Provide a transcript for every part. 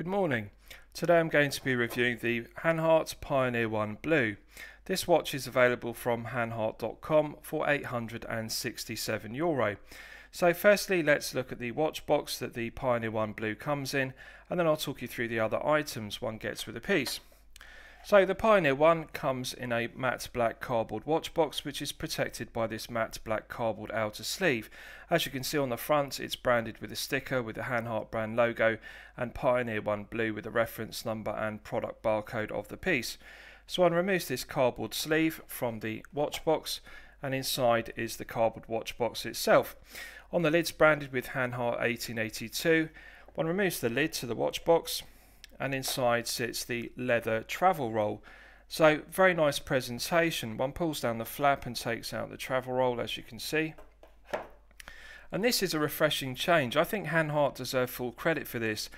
Good morning. Today I'm going to be reviewing the Hanhart Pioneer 1 Blue. This watch is available from hanhart.com for €867. So firstly, let's look at the watch box that the Pioneer 1 Blue comes in, and then I'll talk you through the other items one gets with a piece. So the Pioneer 1 comes in a matte black cardboard watch box, which is protected by this matte black cardboard outer sleeve. As you can see on the front, it's branded with a sticker with the Hanhart brand logo and Pioneer 1 Blue with the reference number and product barcode of the piece. So one removes this cardboard sleeve from the watch box, and inside is the cardboard watch box itself. On the lid's branded with Hanhart 1882. One removes the lid to the watch box, and inside sits the leather travel roll. So very nice presentation. One pulls down the flap and takes out the travel roll, as you can see. And this is a refreshing change. I think Hanhart deserve full credit for this.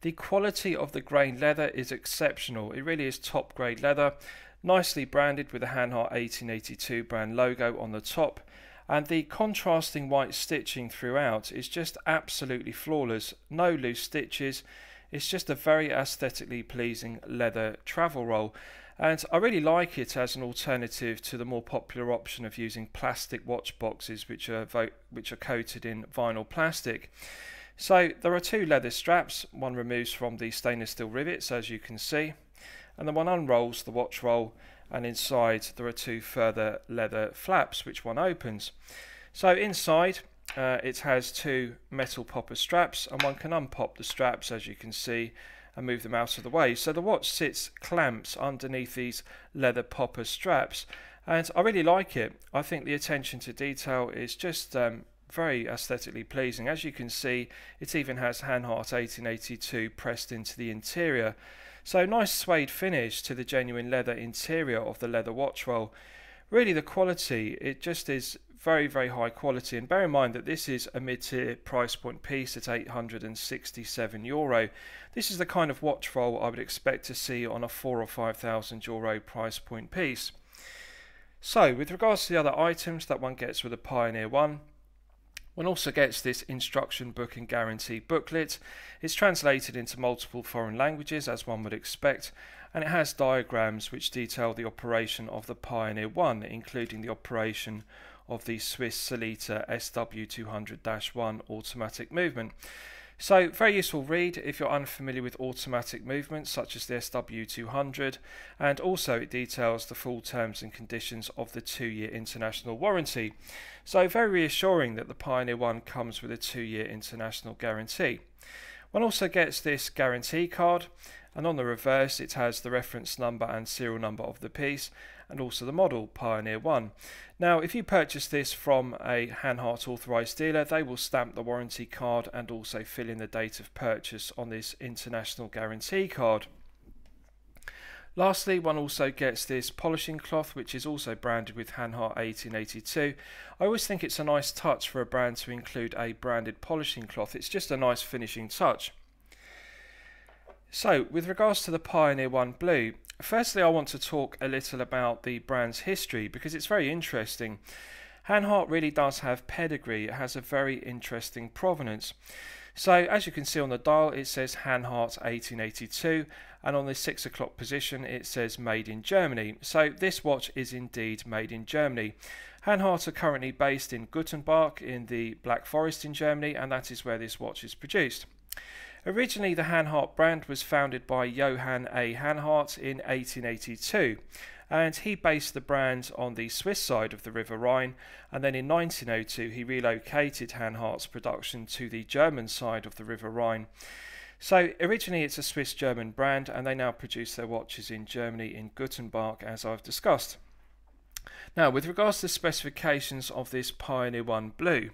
The quality of the grain leather is exceptional. It really is top grade leather. Nicely branded with the Hanhart 1882 brand logo on the top. And the contrasting white stitching throughout is just absolutely flawless. No loose stitches. It's just a very aesthetically pleasing leather travel roll, and I really like it as an alternative to the more popular option of using plastic watch boxes which are coated in vinyl plastic. So there are two leather straps. One removes from the stainless steel rivets, as you can see, and then one unrolls the watch roll, and inside there are two further leather flaps which one opens. So inside it has two metal popper straps, and one can unpop the straps, as you can see, and move them out of the way. So the watch sits clamps underneath these leather popper straps, and I really like it. I think the attention to detail is just very aesthetically pleasing. As you can see, it even has Hanhart 1882 pressed into the interior. So nice suede finish to the genuine leather interior of the leather watch roll. Really the quality, it just is very high quality, and bear in mind that this is a mid-tier price point piece at €867. This is the kind of watch roll I would expect to see on a €4,000 or €5,000 price point piece. So with regards to the other items that one gets with a Pioneer 1, one also gets this instruction book and guarantee booklet. It's translated into multiple foreign languages, as one would expect, and it has diagrams which detail the operation of the Pioneer 1, including the operation of the Swiss Salita SW200-1 automatic movement. So very useful read if you're unfamiliar with automatic movements such as the SW200, and also it details the full terms and conditions of the 2-year international warranty. So very reassuring that the Pioneer 1 comes with a 2-year international guarantee. One also gets this guarantee card, and on the reverse it has the reference number and serial number of the piece, and also the model Pioneer 1. Now if you purchase this from a Hanhart authorised dealer, they will stamp the warranty card and also fill in the date of purchase on this international guarantee card. Lastly, one also gets this polishing cloth, which is also branded with Hanhart 1882. I always think it's a nice touch for a brand to include a branded polishing cloth. It's just a nice finishing touch. So with regards to the Pioneer 1 Blue, firstly I want to talk a little about the brand's history because it's very interesting. Hanhart really does have pedigree. It has a very interesting provenance. So as you can see on the dial, it says Hanhart 1882, and on the 6 o'clock position it says made in Germany. So this watch is indeed made in Germany. Hanhart are currently based in Guttenbach in the Black Forest in Germany, and that is where this watch is produced. Originally the Hanhart brand was founded by Johann A. Hanhart in 1882, and he based the brand on the Swiss side of the River Rhine, and then in 1902 he relocated Hanhart's production to the German side of the River Rhine. So originally it's a Swiss-German brand, and they now produce their watches in Germany in Guttenbach, as I've discussed. Now with regards to the specifications of this Pioneer 1 Blue,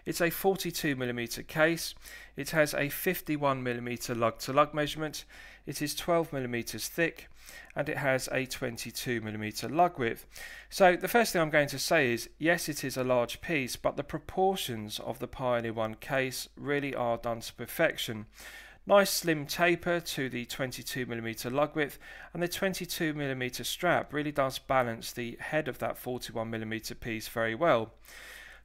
it's a 42mm case, it has a 51mm lug-to-lug measurement, it is 12mm thick, and it has a 22mm lug width. So the first thing I'm going to say is, yes, it is a large piece, but the proportions of the Pioneer 1 case really are done to perfection. Nice slim taper to the 22mm lug width, and the 22mm strap really does balance the head of that 41mm piece very well.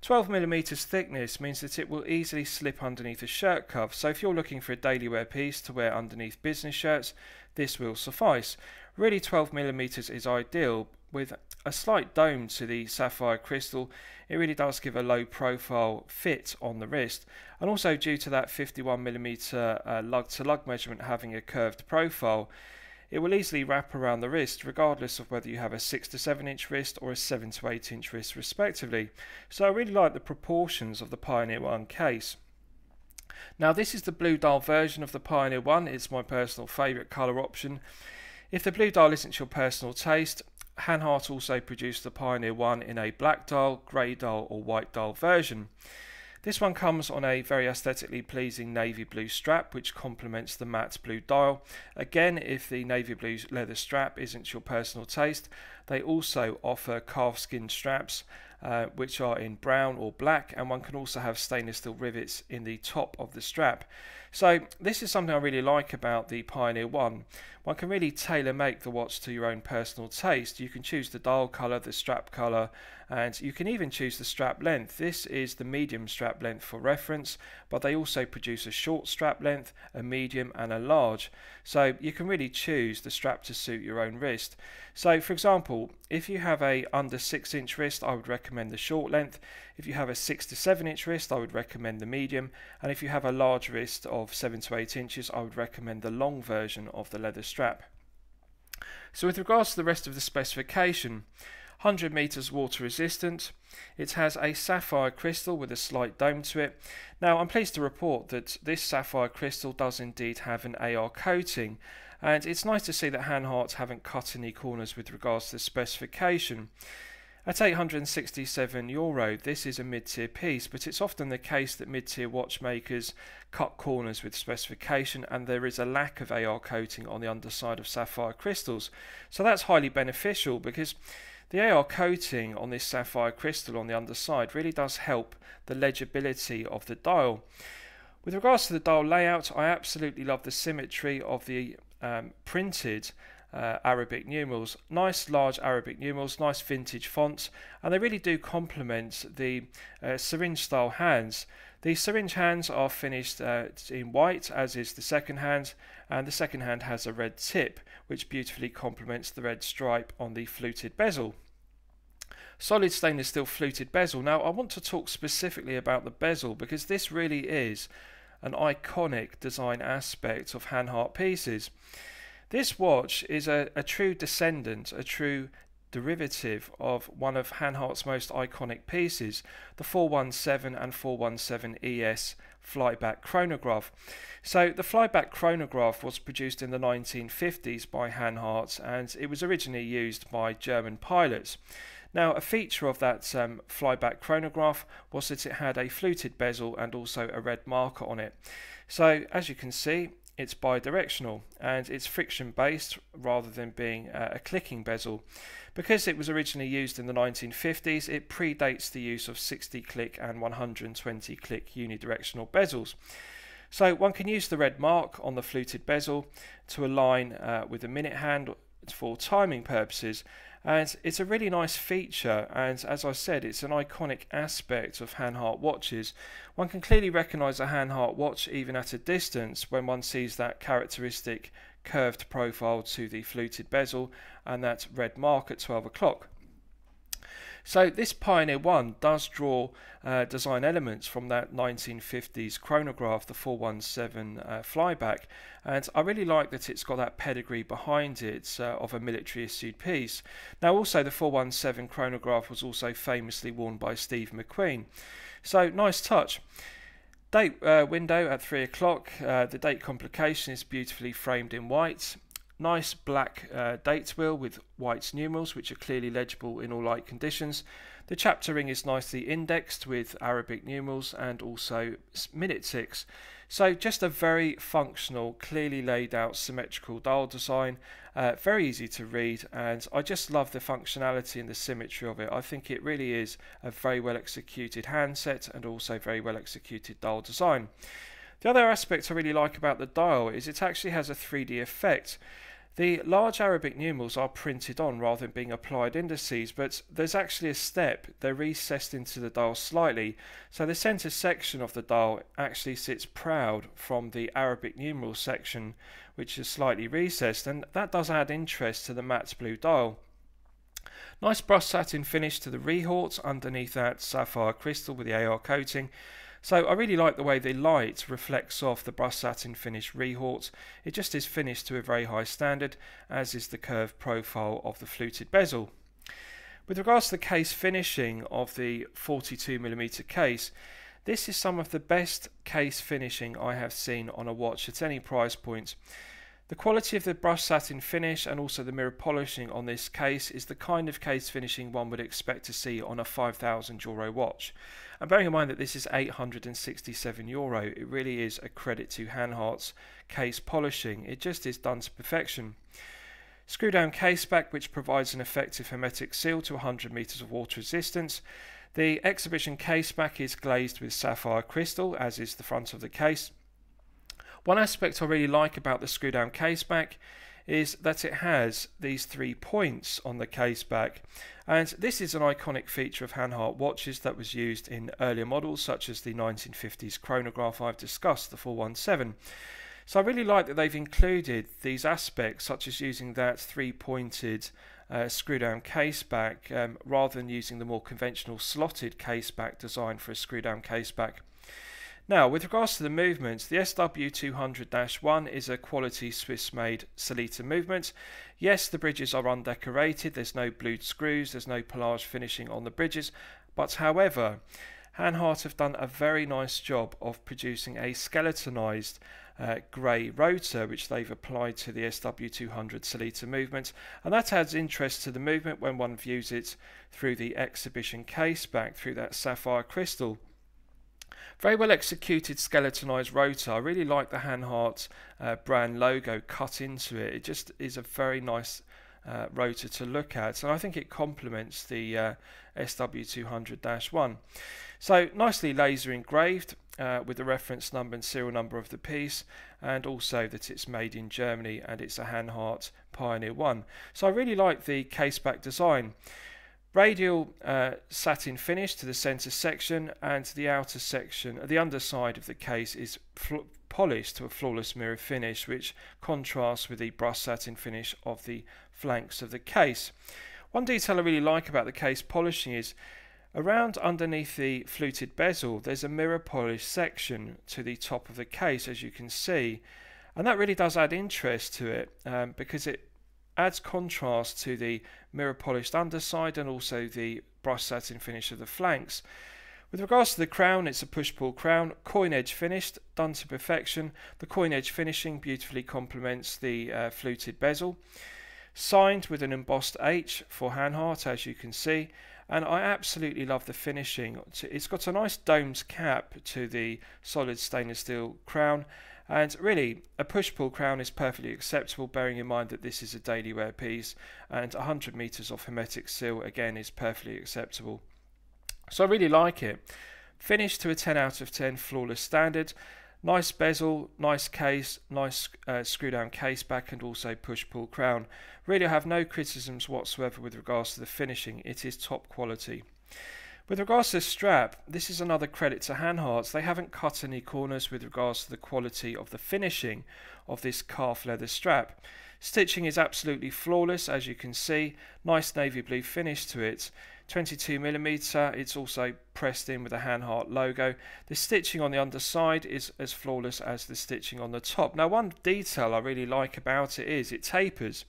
12mm thickness means that it will easily slip underneath a shirt cuff, so if you're looking for a daily wear piece to wear underneath business shirts, this will suffice. Really 12mm is ideal. With a slight dome to the sapphire crystal, it really does give a low profile fit on the wrist, and also due to that 51mm lug to lug measurement having a curved profile, it will easily wrap around the wrist regardless of whether you have a 6 to 7 inch wrist or a 7 to 8 inch wrist respectively. So I really like the proportions of the Pioneer 1 case. Now this is the blue dial version of the Pioneer 1, it's my personal favourite colour option. If the blue dial isn't your personal taste, Hanhart also produced the Pioneer 1 in a black dial, grey dial or white dial version. This one comes on a very aesthetically pleasing navy blue strap which complements the matte blue dial. Again, if the navy blue leather strap isn't your personal taste, they also offer calfskin straps which are in brown or black, and one can also have stainless steel rivets in the top of the strap. So this is something I really like about the Pioneer 1. One can really tailor make the watch to your own personal taste. You can choose the dial colour, the strap colour, and you can even choose the strap length. This is the medium strap length for reference, but they also produce a short strap length, a medium and a large. So you can really choose the strap to suit your own wrist. So for example, if you have a under 6 inch wrist, I would recommend the short length. If you have a 6 to 7 inch wrist, I would recommend the medium, and if you have a large wrist of 7 to 8 inches, I would recommend the long version of the leather strap. So with regards to the rest of the specification, 100 meters water resistant, it has a sapphire crystal with a slight dome to it. Now I'm pleased to report that this sapphire crystal does indeed have an AR coating, and it's nice to see that Hanhart haven't cut any corners with regards to the specification. At €867, this is a mid-tier piece, but it's often the case that mid-tier watchmakers cut corners with specification, and there is a lack of AR coating on the underside of sapphire crystals. So that's highly beneficial, because the AR coating on this sapphire crystal on the underside really does help the legibility of the dial. With regards to the dial layout, I absolutely love the symmetry of the printed Arabic numerals. Nice large Arabic numerals, nice vintage fonts, and they really do complement the syringe style hands. The syringe hands are finished in white, as is the second hand, and the second hand has a red tip which beautifully complements the red stripe on the fluted bezel. Solid stainless steel fluted bezel. Now I want to talk specifically about the bezel, because this really is an iconic design aspect of Hanhart pieces. This watch is a true descendant, a true derivative of one of Hanhart's most iconic pieces, the 417 and 417 ES flyback chronograph. So the flyback chronograph was produced in the 1950s by Hanhart, and it was originally used by German pilots. Now a feature of that flyback chronograph was that it had a fluted bezel and also a red marker on it. So as you can see, it's bidirectional and it's friction based rather than being a clicking bezel. Because it was originally used in the 1950s, it predates the use of 60 click and 120 click unidirectional bezels. So one can use the red mark on the fluted bezel to align with the minute hand for timing purposes, and it's a really nice feature, and as I said, it's an iconic aspect of Hanhart watches. One can clearly recognise a Hanhart watch even at a distance when one sees that characteristic curved profile to the fluted bezel and that red mark at 12 o'clock. So this Pioneer 1 does draw design elements from that 1950s chronograph, the 417 flyback, and I really like that it's got that pedigree behind it of a military issued piece. Now also the 417 chronograph was also famously worn by Steve McQueen, so nice touch. Date window at 3 o'clock, the date complication is beautifully framed in white. Nice black date wheel with white numerals which are clearly legible in all light conditions. The chapter ring is nicely indexed with Arabic numerals and also minute ticks. So just a very functional, clearly laid out symmetrical dial design, very easy to read, and I just love the functionality and the symmetry of it. I think it really is a very well executed handset and also very well executed dial design. The other aspect I really like about the dial is it actually has a 3D effect. The large Arabic numerals are printed on rather than being applied indices, but there's actually a step. They're recessed into the dial slightly, so the centre section of the dial actually sits proud from the Arabic numeral section, which is slightly recessed, and that does add interest to the matte blue dial. Nice brushed satin finish to the Hanhart underneath that sapphire crystal with the AR coating. So I really like the way the light reflects off the brushed satin finish Hanhart. It just is finished to a very high standard, as is the curved profile of the fluted bezel. With regards to the case finishing of the 42mm case, this is some of the best case finishing I have seen on a watch at any price point. The quality of the brushed satin finish and also the mirror polishing on this case is the kind of case finishing one would expect to see on a €5,000 watch. And bearing in mind that this is €867, it really is a credit to Hanhart's case polishing. It just is done to perfection. Screw down case back, which provides an effective hermetic seal to 100 meters of water resistance. The exhibition case back is glazed with sapphire crystal, as is the front of the case. One aspect I really like about the screw down case back is that it has these 3 points on the case back, and this is an iconic feature of Hanhart watches that was used in earlier models such as the 1950s chronograph I've discussed, the 417. So I really like that they've included these aspects, such as using that 3-pointed screw down case back rather than using the more conventional slotted case back design for a screw down case back. Now, with regards to the movements, the SW200-1 is a quality Swiss-made Sellita movement. Yes, the bridges are undecorated, there's no blued screws, there's no pelage finishing on the bridges, but however, Hanhart have done a very nice job of producing a skeletonized grey rotor which they've applied to the SW200 Sellita movement, and that adds interest to the movement when one views it through the exhibition case back, through that sapphire crystal. Very well executed skeletonized rotor. I really like the Hanhart brand logo cut into it. It just is a very nice rotor to look at, and I think it complements the SW200-1. So nicely laser engraved with the reference number and serial number of the piece, and also that it's made in Germany and it's a Hanhart Pioneer 1. So I really like the case back design. Radial satin finish to the center section, and the outer section, the underside of the case is polished to a flawless mirror finish, which contrasts with the brushed satin finish of the flanks of the case. One detail I really like about the case polishing is around underneath the fluted bezel there's a mirror polish section to the top of the case, as you can see, and that really does add interest to it because it adds contrast to the mirror polished underside and also the brushed satin finish of the flanks. With regards to the crown, it's a push-pull crown, coin edge finished, done to perfection. The coin edge finishing beautifully complements the fluted bezel. Signed with an embossed H for Hanhart, as you can see, and I absolutely love the finishing. It's got a nice domed cap to the solid stainless steel crown, and really a push-pull crown is perfectly acceptable, bearing in mind that this is a daily wear piece, and 100 meters of hermetic seal again is perfectly acceptable. So I really like it. Finished to a 10 out of 10 flawless standard. Nice bezel, nice case, nice screw down case back, and also push-pull crown. Really I have no criticisms whatsoever with regards to the finishing. It is top quality. With regards to the strap, this is another credit to Hanhart. They haven't cut any corners with regards to the quality of the finishing of this calf leather strap. Stitching is absolutely flawless, as you can see. Nice navy blue finish to it. 22mm, it's also pressed in with a Hanhart logo. The stitching on the underside is as flawless as the stitching on the top. Now, one detail I really like about it is it tapers.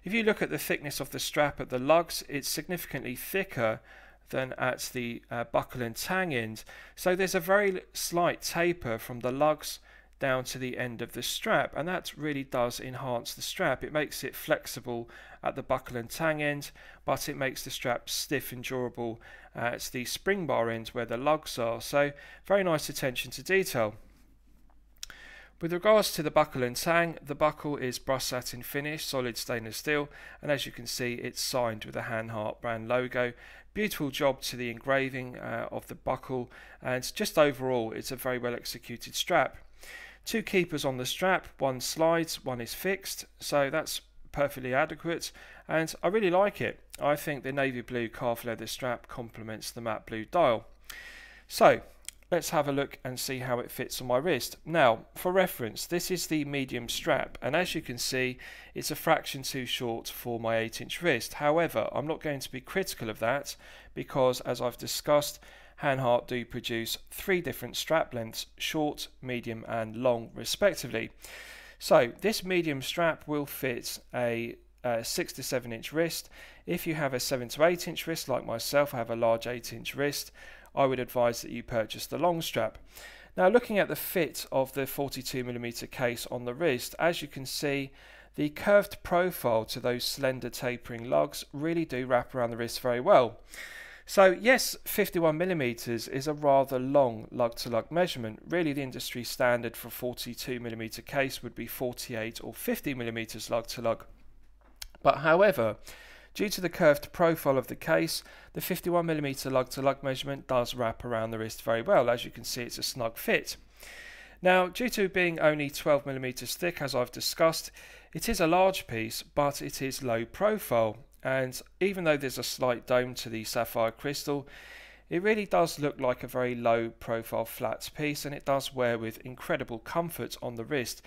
If you look at the thickness of the strap at the lugs, it's significantly thicker than at the buckle and tang end. So there's a very slight taper from the lugs down to the end of the strap, and that really does enhance the strap. It makes it flexible at the buckle and tang end, but it makes the strap stiff and durable at the spring bar end where the lugs are. So very nice attention to detail. With regards to the buckle and tang, the buckle is brushed satin finish, solid stainless steel, and as you can see it's signed with the Hanhart brand logo. Beautiful job to the engraving of the buckle, and just overall it's a very well executed strap. Two keepers on the strap, one slides, one is fixed, so that's perfectly adequate, and I really like it. I think the navy blue calf leather strap complements the matte blue dial. So let's have a look and see how it fits on my wrist. Now, for reference, this is the medium strap, and as you can see, it's a fraction too short for my 8-inch wrist. However, I'm not going to be critical of that because, as I've discussed, Hanhart do produce 3 different strap lengths, short, medium and long respectively. So this medium strap will fit a 6 to 7 inch wrist. If you have a 7 to 8 inch wrist like myself, I have a large 8-inch wrist, I would advise that you purchase the long strap. Now, looking at the fit of the 42mm case on the wrist, as you can see, the curved profile to those slender tapering lugs really do wrap around the wrist very well. So yes, 51mm is a rather long lug-to-lug measurement. Really, the industry standard for 42mm case would be 48 or 50mm lug-to-lug. But however, due to the curved profile of the case, the 51mm lug-to-lug measurement does wrap around the wrist very well. As you can see, it's a snug fit. Now, due to being only 12mm thick, as I've discussed, it is a large piece, but it is low profile. And even though there's a slight dome to the sapphire crystal, it really does look like a very low profile flat piece, and it does wear with incredible comfort on the wrist.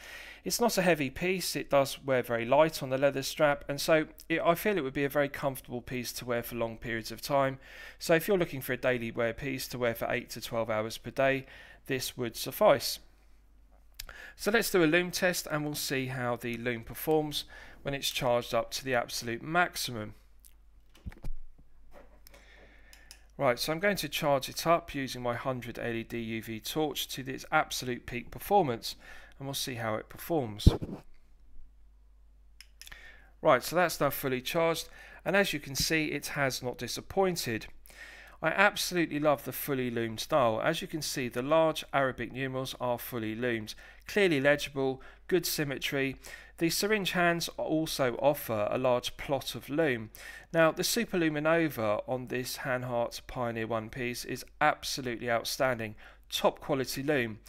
It's not a heavy piece, it does wear very light on the leather strap, and so I feel it would be a very comfortable piece to wear for long periods of time. So if you're looking for a daily wear piece to wear for 8 to 12 hours per day, this would suffice. So let's do a Lume test and we'll see how the Lume performs when it's charged up to the absolute maximum. Right, so I'm going to charge it up using my 100 LED UV torch to its absolute peak performance, and we'll see how it performs. Right, so that's now fully charged, and as you can see, it has not disappointed. I absolutely love the fully loomed style. As you can see, the large Arabic numerals are fully loomed, clearly legible, good symmetry. The syringe hands also offer a large plot of lume. Now, the Super Luminova on this Hanhart Pioneer 1 piece is absolutely outstanding, top quality lume.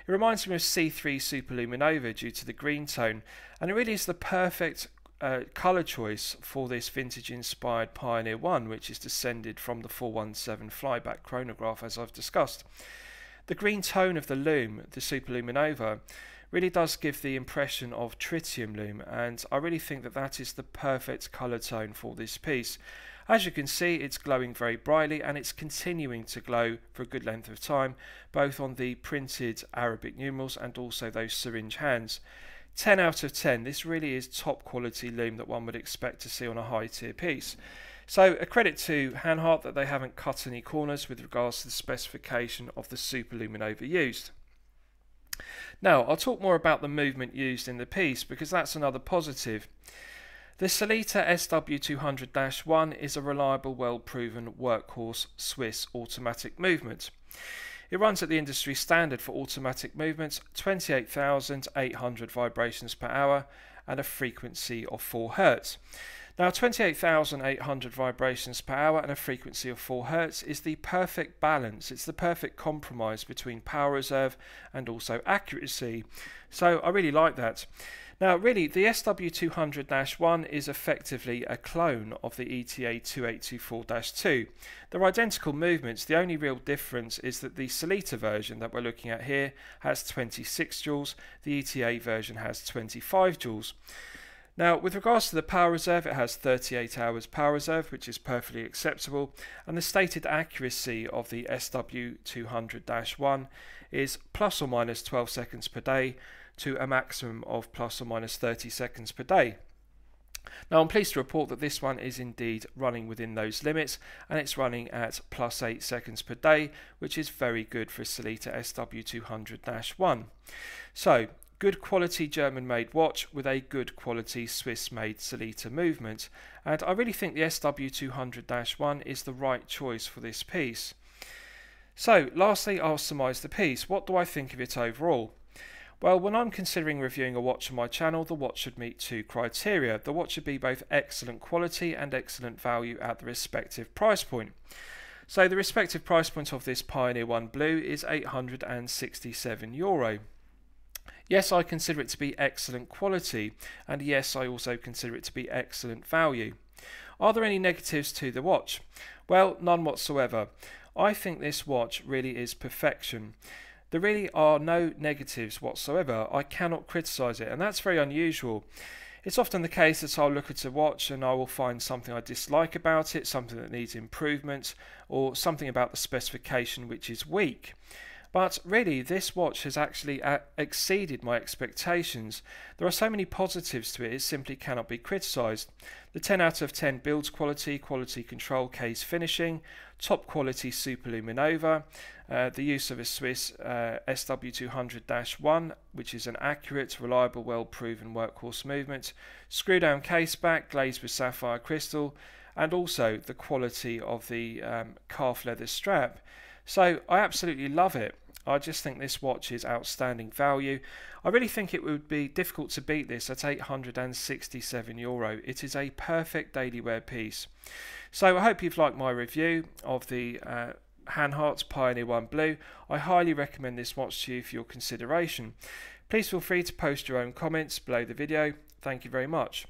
It reminds me of C3 Super Luminova due to the green tone, and it really is the perfect colour choice for this vintage inspired Pioneer 1, which is descended from the 417 flyback chronograph, as I've discussed. The green tone of the lume, the Super Luminova, really does give the impression of tritium lume, and I really think that that is the perfect colour tone for this piece. As you can see, it's glowing very brightly, and it's continuing to glow for a good length of time, both on the printed Arabic numerals and also those syringe hands. 10 out of 10, this really is top quality lume that one would expect to see on a high tier piece. So a credit to Hanhart that they haven't cut any corners with regards to the specification of the Super Luminova used. Now, I'll talk more about the movement used in the piece because that's another positive. The Sellita SW200-1 is a reliable, well-proven workhorse Swiss automatic movement. It runs at the industry standard for automatic movements, 28,800 vibrations per hour and a frequency of 4 Hz. Now, 28,800 vibrations per hour and a frequency of 4 Hz is the perfect balance. It's the perfect compromise between power reserve and also accuracy. So I really like that. Now, really, the SW200-1 is effectively a clone of the ETA 2824-2. They're identical movements. The only real difference is that the Sellita version that we're looking at here has 26 joules. The ETA version has 25 joules. Now, with regards to the power reserve, it has 38 hours power reserve, which is perfectly acceptable, and the stated accuracy of the SW200-1 is plus or minus 12 seconds per day to a maximum of plus or minus 30 seconds per day. Now, I'm pleased to report that this one is indeed running within those limits, and it's running at plus 8 seconds per day, which is very good for a Sellita SW200-1. So, good quality German made watch with a good quality Swiss made Sellita movement, and I really think the SW200-1 is the right choice for this piece. So lastly, I'll surmise the piece. What do I think of it overall? Well, when I'm considering reviewing a watch on my channel, the watch should meet 2 criteria. The watch should be both excellent quality and excellent value at the respective price point. So the respective price point of this Pioneer 1 Blue is €867. Yes, I consider it to be excellent quality, and yes, I also consider it to be excellent value. Are there any negatives to the watch? Well, none whatsoever. I think this watch really is perfection. There really are no negatives whatsoever. I cannot criticise it, and that's very unusual. It's often the case that I'll look at a watch and I will find something I dislike about it, something that needs improvement, or something about the specification which is weak. But really, this watch has actually exceeded my expectations. There are so many positives to it, it simply cannot be criticised. The 10 out of 10 build quality, quality control, case finishing, top quality Super Luminova, the use of a Swiss SW200-1, which is an accurate, reliable, well-proven workhorse movement, screw-down case back glazed with sapphire crystal, and also the quality of the calf leather strap. So I absolutely love it. I just think this watch is outstanding value. I really think it would be difficult to beat this at €867. It is a perfect daily wear piece. So I hope you've liked my review of the Hanhart Pioneer 1 Blue. I highly recommend this watch to you for your consideration. Please feel free to post your own comments below the video. Thank you very much.